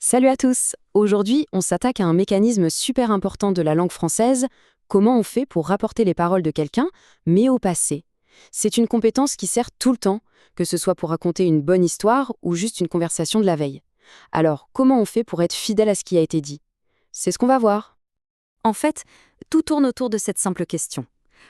Salut à tous! Aujourd'hui, on s'attaque à un mécanisme super important de la langue française, comment on fait pour rapporter les paroles de quelqu'un, mais au passé. C'est une compétence qui sert tout le temps, que ce soit pour raconter une bonne histoire ou juste une conversation de la veille. Alors, comment on fait pour être fidèle à ce qui a été dit? C'est ce qu'on va voir. En fait, tout tourne autour de cette simple question.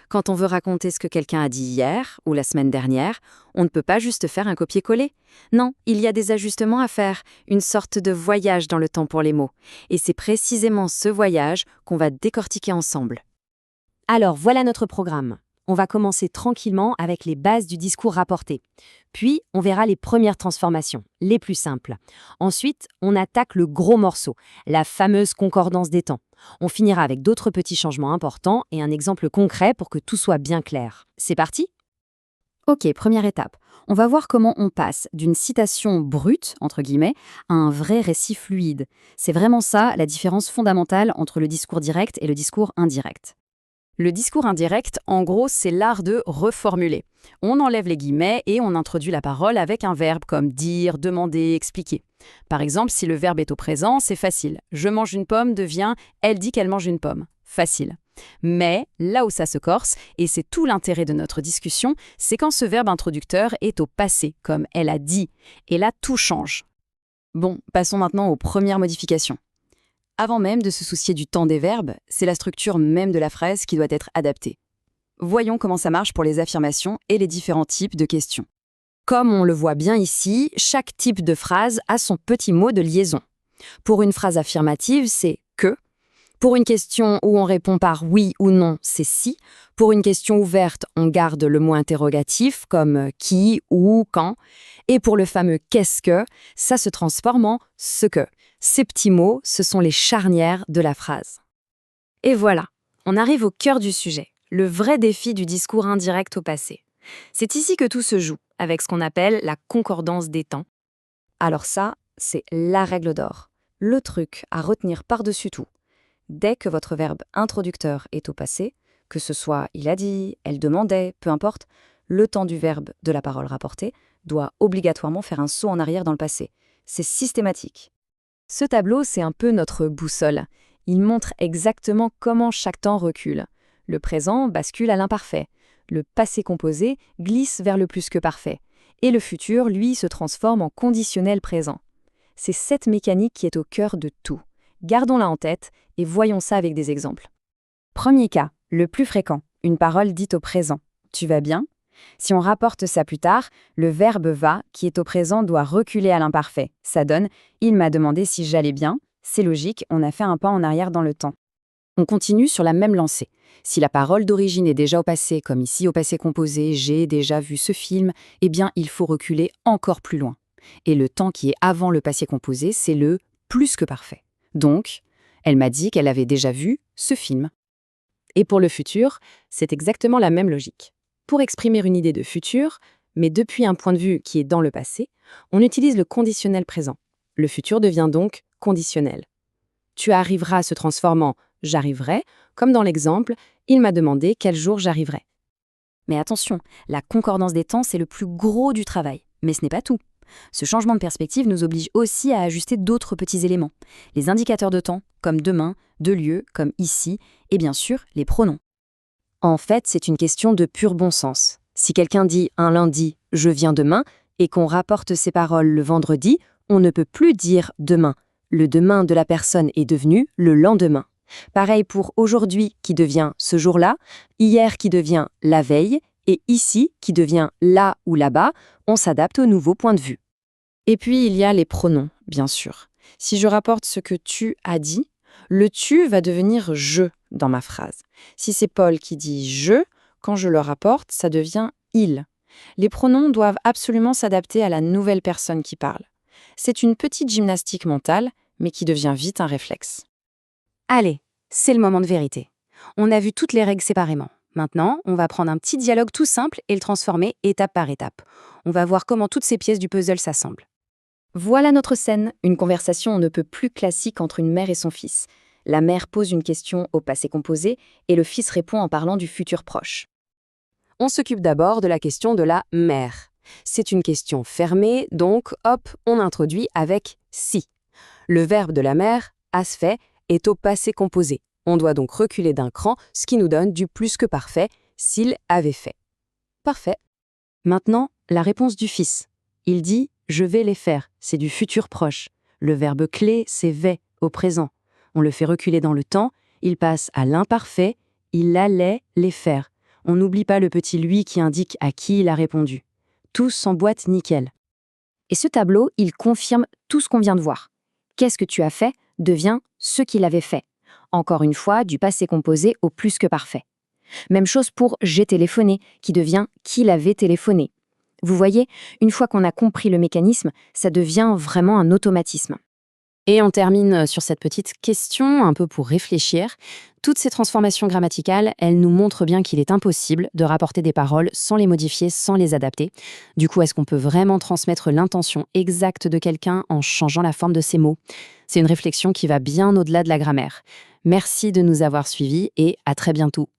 Quand on veut raconter ce que quelqu'un a dit hier ou la semaine dernière, on ne peut pas juste faire un copier-coller. Non, il y a des ajustements à faire, une sorte de voyage dans le temps pour les mots. Et c'est précisément ce voyage qu'on va décortiquer ensemble. Alors, voilà notre programme. On va commencer tranquillement avec les bases du discours rapporté. Puis, on verra les premières transformations, les plus simples. Ensuite, on attaque le gros morceau, la fameuse concordance des temps. On finira avec d'autres petits changements importants et un exemple concret pour que tout soit bien clair. C'est parti? Ok, première étape. On va voir comment on passe d'une citation brute, entre guillemets, à un vrai récit fluide. C'est vraiment ça la différence fondamentale entre le discours direct et le discours indirect. Le discours indirect, en gros, c'est l'art de reformuler. On enlève les guillemets et on introduit la parole avec un verbe comme dire, demander, expliquer. Par exemple, si le verbe est au présent, c'est facile. Je mange une pomme devient elle dit qu'elle mange une pomme. Facile. Mais là où ça se corse, et c'est tout l'intérêt de notre discussion, c'est quand ce verbe introducteur est au passé, comme elle a dit. Et là, tout change. Bon, passons maintenant aux premières modifications. Avant même de se soucier du temps des verbes, c'est la structure même de la phrase qui doit être adaptée. Voyons comment ça marche pour les affirmations et les différents types de questions. Comme on le voit bien ici, chaque type de phrase a son petit mot de liaison. Pour une phrase affirmative, c'est « que ». Pour une question où on répond par « oui » ou « non », c'est « si ». Pour une question ouverte, on garde le mot interrogatif comme « qui » ou « quand ». Et pour le fameux « qu'est-ce que », ça se transforme en « ce que ». Ces petits mots, ce sont les charnières de la phrase. Et voilà, on arrive au cœur du sujet, le vrai défi du discours indirect au passé. C'est ici que tout se joue, avec ce qu'on appelle la concordance des temps. Alors ça, c'est la règle d'or, le truc à retenir par-dessus tout. Dès que votre verbe introducteur est au passé, que ce soit il a dit, elle demandait, peu importe, le temps du verbe de la parole rapportée doit obligatoirement faire un saut en arrière dans le passé. C'est systématique. Ce tableau, c'est un peu notre boussole. Il montre exactement comment chaque temps recule. Le présent bascule à l'imparfait. Le passé composé glisse vers le plus que parfait. Et le futur, lui, se transforme en conditionnel présent. C'est cette mécanique qui est au cœur de tout. Gardons-la en tête et voyons ça avec des exemples. Premier cas, le plus fréquent, une parole dite au présent. Tu vas bien ? Si on rapporte ça plus tard, le verbe va, qui est au présent, doit reculer à l'imparfait. Ça donne « il m'a demandé si j'allais bien ». C'est logique, on a fait un pas en arrière dans le temps. On continue sur la même lancée. Si la parole d'origine est déjà au passé, comme ici au passé composé « j'ai déjà vu ce film », eh bien il faut reculer encore plus loin. Et le temps qui est avant le passé composé, c'est le « plus que parfait ». Donc, elle m'a dit qu'elle avait déjà vu ce film. Et pour le futur, c'est exactement la même logique. Pour exprimer une idée de futur, mais depuis un point de vue qui est dans le passé, on utilise le conditionnel présent. Le futur devient donc conditionnel. Tu arriveras se transforme en « j'arriverai », comme dans l'exemple « il m'a demandé quel jour j'arriverai ». Mais attention, la concordance des temps, c'est le plus gros du travail. Mais ce n'est pas tout. Ce changement de perspective nous oblige aussi à ajuster d'autres petits éléments. Les indicateurs de temps, comme demain, de lieu, comme ici, et bien sûr, les pronoms. En fait, c'est une question de pur bon sens. Si quelqu'un dit un lundi « je viens demain » et qu'on rapporte ces paroles le vendredi, on ne peut plus dire « demain ». Le demain de la personne est devenu le lendemain. Pareil pour aujourd'hui qui devient ce jour-là, hier qui devient la veille et ici qui devient là ou là-bas, on s'adapte au nouveau point de vue. Et puis il y a les pronoms, bien sûr. Si je rapporte ce que tu as dit, le tu va devenir je dans ma phrase. Si c'est Paul qui dit je, quand je le rapporte, ça devient il. Les pronoms doivent absolument s'adapter à la nouvelle personne qui parle. C'est une petite gymnastique mentale, mais qui devient vite un réflexe. Allez, c'est le moment de vérité. On a vu toutes les règles séparément. Maintenant, on va prendre un petit dialogue tout simple et le transformer étape par étape. On va voir comment toutes ces pièces du puzzle s'assemblent. Voilà notre scène, une conversation on ne peut plus classique entre une mère et son fils. La mère pose une question au passé composé et le fils répond en parlant du futur proche. On s'occupe d'abord de la question de la mère. C'est une question fermée, donc hop, on introduit avec « si ». Le verbe de la mère, has fait, est au passé composé. On doit donc reculer d'un cran, ce qui nous donne du plus que parfait, s'il avait fait. Parfait. Maintenant, la réponse du fils. Il dit « je vais les faire », c'est du futur proche. Le verbe clé, c'est « vais » au présent. On le fait reculer dans le temps, il passe à l'imparfait, il allait les faire. On n'oublie pas le petit « lui » qui indique à qui il a répondu. Tout s'emboîte nickel. Et ce tableau, il confirme tout ce qu'on vient de voir. Qu'est-ce que tu as fait devient ce qu'il avait fait. Encore une fois, du passé composé au plus que parfait. Même chose pour j'ai téléphoné, qui devient qu'il avait téléphoné. Vous voyez, une fois qu'on a compris le mécanisme, ça devient vraiment un automatisme. Et on termine sur cette petite question, un peu pour réfléchir. Toutes ces transformations grammaticales, elles nous montrent bien qu'il est impossible de rapporter des paroles sans les modifier, sans les adapter. Du coup, est-ce qu'on peut vraiment transmettre l'intention exacte de quelqu'un en changeant la forme de ses mots ? C'est une réflexion qui va bien au-delà de la grammaire. Merci de nous avoir suivis et à très bientôt.